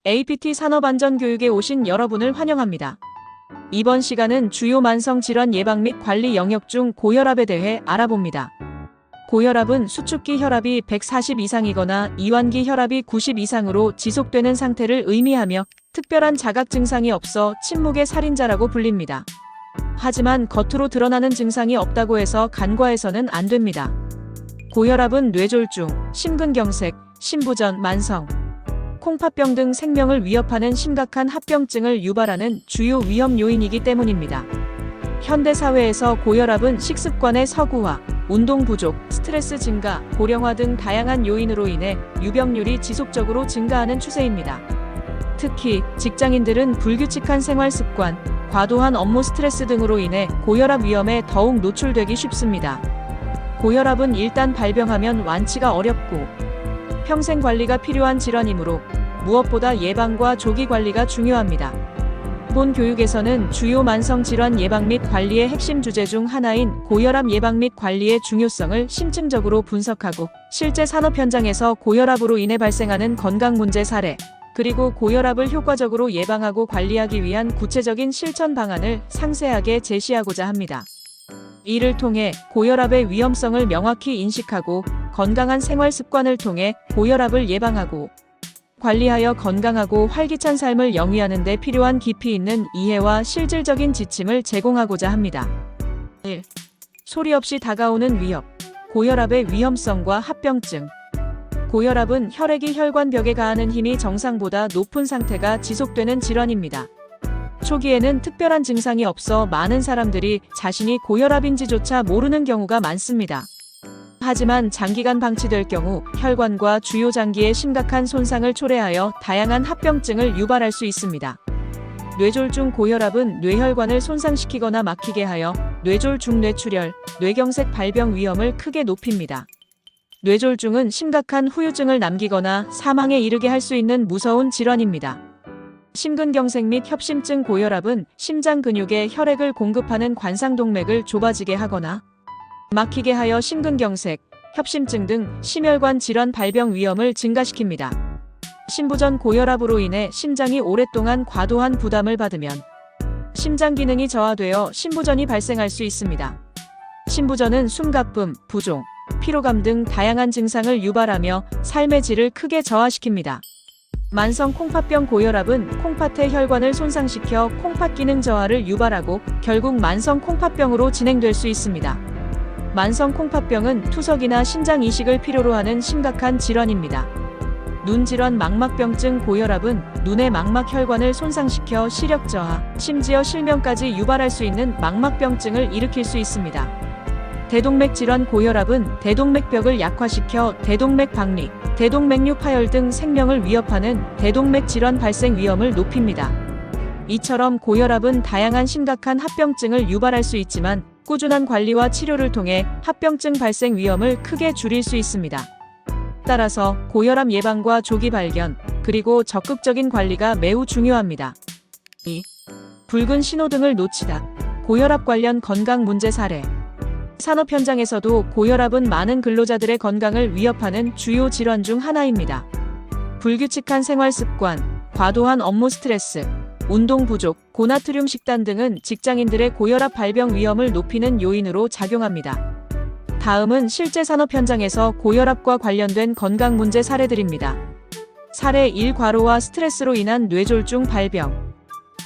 APT 산업안전교육에 오신 여러분을 환영합니다. 이번 시간은 주요 만성질환 예방 및 관리 영역 중 고혈압에 대해 알아봅니다. 고혈압은 수축기 혈압이 140 이상이거나 이완기 혈압이 90 이상으로 지속되는 상태를 의미하며 특별한 자각 증상이 없어 침묵의 살인자라고 불립니다. 하지만 겉으로 드러나는 증상이 없다고 해서 간과해서는 안 됩니다. 고혈압은 뇌졸중, 심근경색, 심부전, 만성, 콩팥병 등 생명을 위협하는 심각한 합병증을 유발하는 주요 위험 요인이기 때문입니다. 현대사회에서 고혈압은 식습관의 서구화, 운동 부족, 스트레스 증가, 고령화 등 다양한 요인으로 인해 유병률이 지속적으로 증가하는 추세입니다. 특히 직장인들은 불규칙한 생활 습관, 과도한 업무 스트레스 등으로 인해 고혈압 위험에 더욱 노출되기 쉽습니다. 고혈압은 일단 발병하면 완치가 어렵고 평생 관리가 필요한 질환이므로 무엇보다 예방과 조기 관리가 중요합니다. 본 교육에서는 주요 만성질환 예방 및 관리의 핵심 주제 중 하나인 고혈압 예방 및 관리의 중요성을 심층적으로 분석하고 실제 산업 현장에서 고혈압으로 인해 발생하는 건강 문제 사례, 그리고 고혈압을 효과적으로 예방하고 관리하기 위한 구체적인 실천 방안을 상세하게 제시하고자 합니다. 이를 통해 고혈압의 위험성을 명확히 인식하고 건강한 생활 습관을 통해 고혈압을 예방하고 관리하여 건강하고 활기찬 삶을 영위하는 데 필요한 깊이 있는 이해와 실질적인 지침을 제공하고자 합니다. 1. 소리 없이 다가오는 위협. 고혈압의 위험성과 합병증. 고혈압은 혈액이 혈관벽에 가하는 힘이 정상보다 높은 상태가 지속되는 질환입니다. 초기에는 특별한 증상이 없어 많은 사람들이 자신이 고혈압인지조차 모르는 경우가 많습니다. 하지만 장기간 방치될 경우 혈관과 주요 장기에 심각한 손상을 초래하여 다양한 합병증을 유발할 수 있습니다. 뇌졸중 고혈압은 뇌혈관을 손상시키거나 막히게 하여 뇌졸중 뇌출혈, 뇌경색 발병 위험을 크게 높입니다. 뇌졸중은 심각한 후유증을 남기거나 사망에 이르게 할 수 있는 무서운 질환입니다. 심근경색 및 협심증 고혈압은 심장 근육에 혈액을 공급하는 관상동맥을 좁아지게 하거나 막히게 하여 심근경색, 협심증 등 심혈관 질환 발병 위험을 증가시킵니다. 심부전 고혈압으로 인해 심장이 오랫동안 과도한 부담을 받으면 심장 기능이 저하되어 심부전이 발생할 수 있습니다. 심부전은 숨가쁨, 부종, 피로감 등 다양한 증상을 유발하며 삶의 질을 크게 저하시킵니다. 만성 콩팥병 고혈압은 콩팥의 혈관을 손상시켜 콩팥 기능 저하를 유발하고 결국 만성 콩팥병으로 진행될 수 있습니다. 만성 콩팥병은 투석이나 신장 이식을 필요로 하는 심각한 질환입니다. 눈질환 망막병증 고혈압은 눈의 망막 혈관을 손상시켜 시력 저하, 심지어 실명까지 유발할 수 있는 망막병증을 일으킬 수 있습니다. 대동맥 질환 고혈압은 대동맥벽을 약화시켜 대동맥 박리, 대동맥류 파열 등 생명을 위협하는 대동맥 질환 발생 위험을 높입니다. 이처럼 고혈압은 다양한 심각한 합병증을 유발할 수 있지만 꾸준한 관리와 치료를 통해 합병증 발생 위험을 크게 줄일 수 있습니다. 따라서 고혈압 예방과 조기 발견, 그리고 적극적인 관리가 매우 중요합니다. 2. 붉은 신호등을 놓치다. 고혈압 관련 건강 문제 사례. 산업 현장에서도 고혈압은 많은 근로자들의 건강을 위협하는 주요 질환 중 하나입니다. 불규칙한 생활 습관, 과도한 업무 스트레스, 운동 부족, 고나트륨 식단 등은 직장인들의 고혈압 발병 위험을 높이는 요인으로 작용합니다. 다음은 실제 산업 현장에서 고혈압과 관련된 건강 문제 사례들입니다. 사례 1. 과로와 스트레스로 인한 뇌졸중 발병.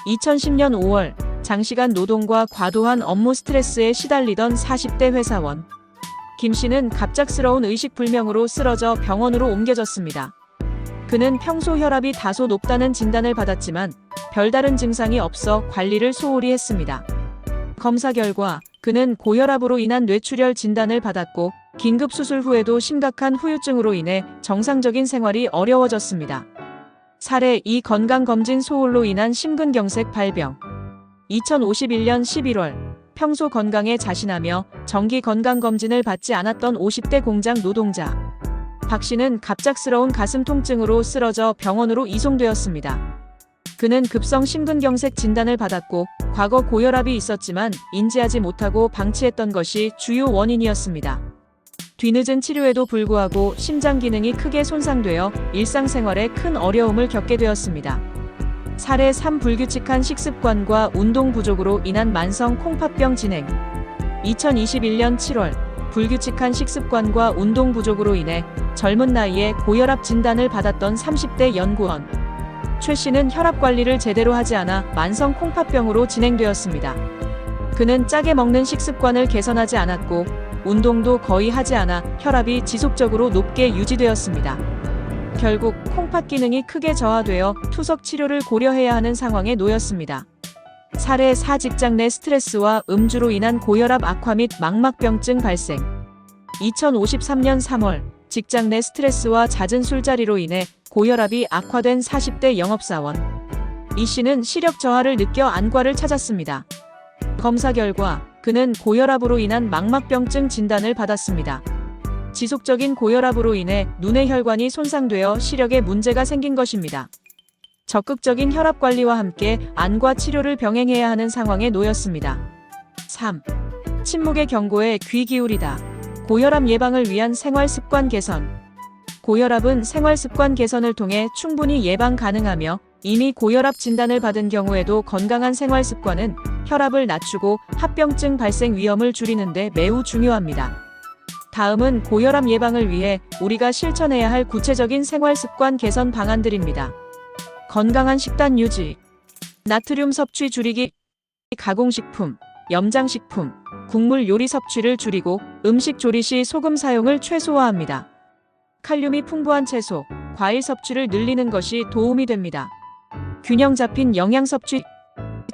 2010년 5월 장시간 노동과 과도한 업무 스트레스에 시달리던 40대 회사원 김 씨는 갑작스러운 의식불명으로 쓰러져 병원으로 옮겨졌습니다. 그는 평소 혈압이 다소 높다는 진단을 받았지만 별다른 증상이 없어 관리를 소홀히 했습니다. 검사 결과 그는 고혈압으로 인한 뇌출혈 진단을 받았고 긴급 수술 후에도 심각한 후유증으로 인해 정상적인 생활이 어려워졌습니다. 사례 2. 건강검진 소홀로 인한 심근경색 발병. 2051년 11월 평소 건강에 자신하며 정기 건강검진을 받지 않았던 50대 공장 노동자 박 씨는 갑작스러운 가슴 통증으로 쓰러져 병원으로 이송되었습니다. 그는 급성 심근경색 진단을 받았고 과거 고혈압이 있었지만 인지하지 못하고 방치했던 것이 주요 원인이었습니다. 뒤늦은 치료에도 불구하고 심장 기능이 크게 손상되어 일상생활에 큰 어려움을 겪게 되었습니다. 사례 3. 불규칙한 식습관과 운동 부족으로 인한 만성 콩팥병 진행. 2021년 7월 불규칙한 식습관과 운동 부족으로 인해 젊은 나이에 고혈압 진단을 받았던 30대 연구원 최 씨는 혈압 관리를 제대로 하지 않아 만성 콩팥병으로 진행되었습니다. 그는 짜게 먹는 식습관을 개선하지 않았고 운동도 거의 하지 않아 혈압이 지속적으로 높게 유지되었습니다. 결국 콩팥 기능이 크게 저하되어 투석 치료를 고려해야 하는 상황에 놓였습니다. 사례 4. 직장 내 스트레스와 음주로 인한 고혈압 악화 및 망막병증 발생. 2053년 3월 직장 내 스트레스와 잦은 술자리로 인해 고혈압이 악화된 40대 영업사원 이 씨는 시력 저하를 느껴 안과를 찾았습니다. 검사 결과 그는 고혈압으로 인한 망막병증 진단을 받았습니다. 지속적인 고혈압으로 인해 눈의 혈관이 손상되어 시력에 문제가 생긴 것입니다. 적극적인 혈압 관리와 함께 안과 치료를 병행해야 하는 상황에 놓였습니다. 3. 침묵의 경고에 귀 기울이다. 고혈압 예방을 위한 생활 습관 개선. 고혈압은 생활 습관 개선을 통해 충분히 예방 가능하며 이미 고혈압 진단을 받은 경우에도 건강한 생활 습관은 혈압을 낮추고 합병증 발생 위험을 줄이는 데 매우 중요합니다. 다음은 고혈압 예방을 위해 우리가 실천해야 할 구체적인 생활 습관 개선 방안들입니다. 건강한 식단 유지, 나트륨 섭취 줄이기, 가공식품, 염장식품, 국물 요리 섭취를 줄이고 음식 조리 시 소금 사용을 최소화합니다. 칼륨이 풍부한 채소, 과일 섭취를 늘리는 것이 도움이 됩니다. 균형 잡힌 영양 섭취,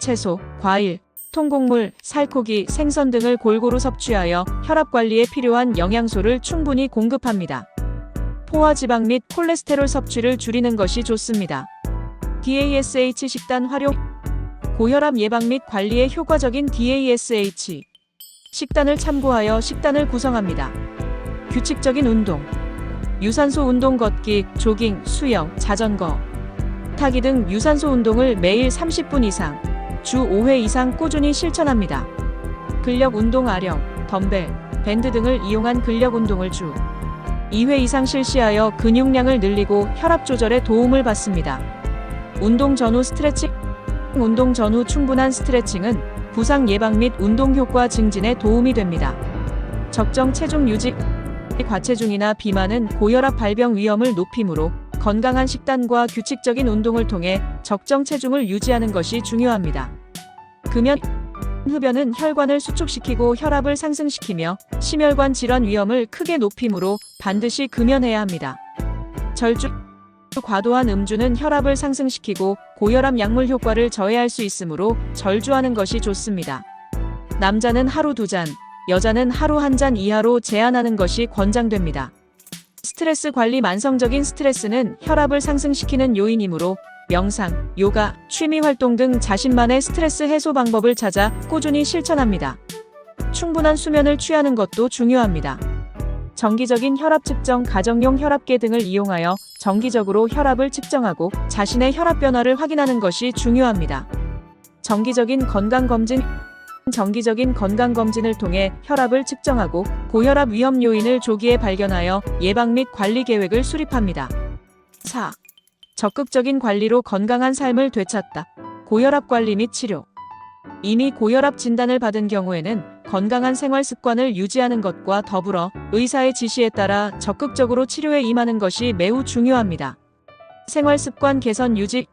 채소, 과일, 통곡물, 살코기, 생선 등을 골고루 섭취하여 혈압 관리에 필요한 영양소를 충분히 공급합니다. 포화지방 및 콜레스테롤 섭취를 줄이는 것이 좋습니다. DASH 식단 활용. 고혈압 예방 및 관리에 효과적인 DASH 식단을 참고하여 식단을 구성합니다. 규칙적인 운동, 유산소 운동 걷기, 조깅, 수영, 자전거, 타기 등 유산소 운동을 매일 30분 이상, 주 5회 이상 꾸준히 실천합니다. 근력 운동 아령, 덤벨, 밴드 등을 이용한 근력 운동을 주 2회 이상 실시하여 근육량을 늘리고 혈압 조절에 도움을 받습니다. 운동 전후 스트레칭. 운동 전후 충분한 스트레칭은 부상 예방 및 운동 효과 증진에 도움이 됩니다. 적정 체중 유지. 과체중이나 비만은 고혈압 발병 위험을 높이므로 건강한 식단과 규칙적인 운동을 통해 적정 체중을 유지하는 것이 중요합니다. 금연. 흡연은 혈관을 수축시키고 혈압을 상승시키며 심혈관 질환 위험을 크게 높이므로 반드시 금연해야 합니다. 절주. 과도한 음주는 혈압을 상승시키고 고혈압 약물 효과를 저해할 수 있으므로 절주하는 것이 좋습니다. 남자는 하루 2잔, 여자는 하루 1잔 이하로 제한하는 것이 권장됩니다. 스트레스 관리. 만성적인 스트레스는 혈압을 상승시키는 요인이므로 명상, 요가, 취미 활동 등 자신만의 스트레스 해소 방법을 찾아 꾸준히 실천합니다. 충분한 수면을 취하는 것도 중요합니다. 정기적인 혈압 측정. 가정용 혈압계 등을 이용하여 정기적으로 혈압을 측정하고 자신의 혈압 변화를 확인하는 것이 중요합니다. 정기적인 건강검진. 정기적인 건강검진을 통해 혈압을 측정하고 고혈압 위험 요인을 조기에 발견하여 예방 및 관리 계획을 수립합니다. 4. 적극적인 관리로 건강한 삶을 되찾다. 고혈압 관리 및 치료. 이미 고혈압 진단을 받은 경우에는 건강한 생활 습관을 유지하는 것과 더불어 의사의 지시에 따라 적극적으로 치료에 임하는 것이 매우 중요합니다. 생활 습관 개선 유지.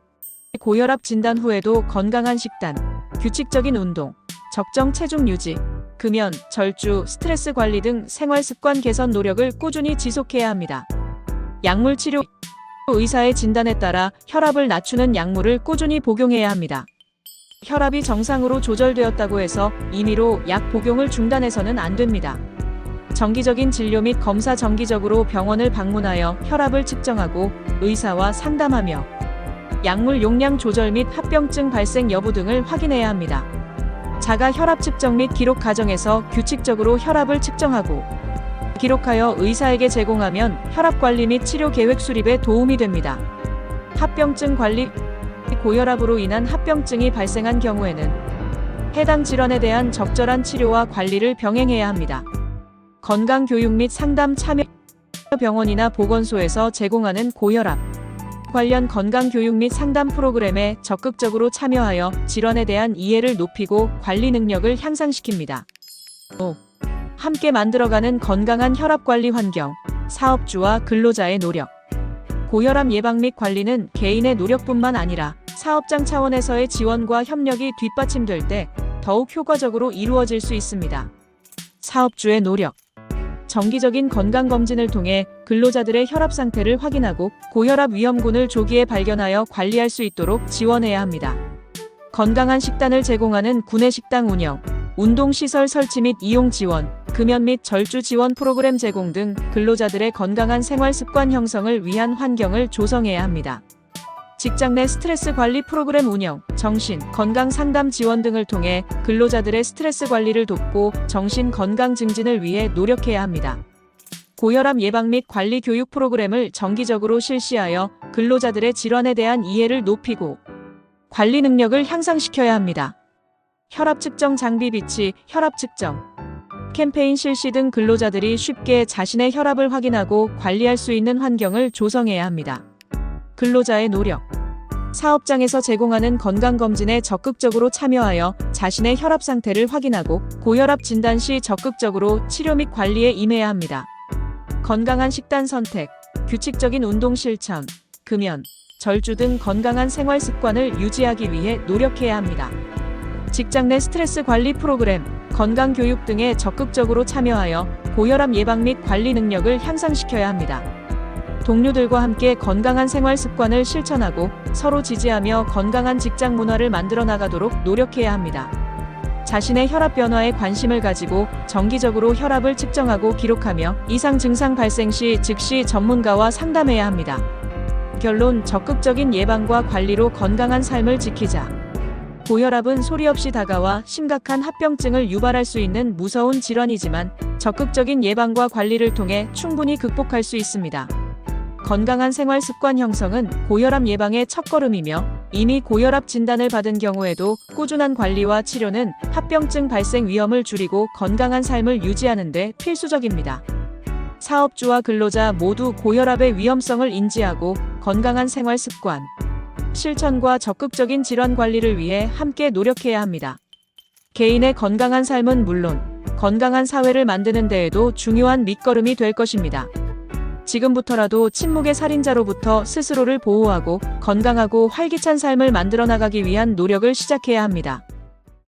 고혈압 진단 후에도 건강한 식단, 규칙적인 운동, 적정 체중 유지, 금연, 절주, 스트레스 관리 등 생활 습관 개선 노력을 꾸준히 지속해야 합니다. 약물 치료. 의사의 진단에 따라 혈압을 낮추는 약물을 꾸준히 복용해야 합니다. 혈압이 정상으로 조절되었다고 해서 임의로 약 복용을 중단해서는 안 됩니다. 정기적인 진료 및 검사. 정기적으로 병원을 방문하여 혈압을 측정하고 의사와 상담하며 약물 용량 조절 및 합병증 발생 여부 등을 확인해야 합니다. 자가 혈압 측정 및 기록 과정에서 규칙적으로 혈압을 측정하고 기록하여 의사에게 제공하면 혈압 관리 및 치료 계획 수립에 도움이 됩니다. 합병증 관리. 고혈압으로 인한 합병증이 발생한 경우에는 해당 질환에 대한 적절한 치료와 관리를 병행해야 합니다. 건강교육 및 상담 참여 병원이나 보건소에서 제공하는 고혈압 관련 건강교육 및 상담 프로그램에 적극적으로 참여하여 질환에 대한 이해를 높이고 관리 능력을 향상시킵니다. 5. 함께 만들어가는 건강한 혈압관리 환경, 사업주와 근로자의 노력. 고혈압 예방 및 관리는 개인의 노력뿐만 아니라 사업장 차원에서의 지원과 협력이 뒷받침될 때 더욱 효과적으로 이루어질 수 있습니다. 사업주의 노력. 정기적인 건강검진을 통해 근로자들의 혈압 상태를 확인하고 고혈압 위험군을 조기에 발견하여 관리할 수 있도록 지원해야 합니다. 건강한 식단을 제공하는 구내식당 운영, 운동시설 설치 및 이용 지원, 금연 및 절주 지원 프로그램 제공 등 근로자들의 건강한 생활 습관 형성을 위한 환경을 조성해야 합니다. 직장 내 스트레스 관리 프로그램 운영, 정신, 건강 상담 지원 등을 통해 근로자들의 스트레스 관리를 돕고 정신 건강 증진을 위해 노력해야 합니다. 고혈압 예방 및 관리 교육 프로그램을 정기적으로 실시하여 근로자들의 질환에 대한 이해를 높이고 관리 능력을 향상시켜야 합니다. 혈압 측정 장비 비치, 혈압 측정 캠페인 실시 등 근로자들이 쉽게 자신의 혈압을 확인하고 관리할 수 있는 환경을 조성해야 합니다. 근로자의 노력. 사업장에서 제공하는 건강검진에 적극적으로 참여하여 자신의 혈압 상태를 확인하고 고혈압 진단 시 적극적으로 치료 및 관리에 임해야 합니다. 건강한 식단 선택, 규칙적인 운동 실천, 금연, 절주 등 건강한 생활 습관을 유지하기 위해 노력해야 합니다. 직장 내 스트레스 관리 프로그램, 건강교육 등에 적극적으로 참여하여 고혈압 예방 및 관리 능력을 향상시켜야 합니다. 동료들과 함께 건강한 생활 습관을 실천하고 서로 지지하며 건강한 직장 문화를 만들어 나가도록 노력해야 합니다. 자신의 혈압 변화에 관심을 가지고 정기적으로 혈압을 측정하고 기록하며 이상 증상 발생 시 즉시 전문가와 상담해야 합니다. 결론, 적극적인 예방과 관리로 건강한 삶을 지키자. 고혈압은 소리 없이 다가와 심각한 합병증을 유발할 수 있는 무서운 질환이지만 적극적인 예방과 관리를 통해 충분히 극복할 수 있습니다. 건강한 생활 습관 형성은 고혈압 예방의 첫걸음이며 이미 고혈압 진단을 받은 경우에도 꾸준한 관리와 치료는 합병증 발생 위험을 줄이고 건강한 삶을 유지하는 데 필수적입니다. 사업주와 근로자 모두 고혈압의 위험성을 인지하고 건강한 생활 습관 실천과 적극적인 질환 관리를 위해 함께 노력해야 합니다. 개인의 건강한 삶은 물론 건강한 사회를 만드는 데에도 중요한 밑거름이 될 것입니다. 지금부터라도 침묵의 살인자로부터 스스로를 보호하고 건강하고 활기찬 삶을 만들어 나가기 위한 노력을 시작해야 합니다.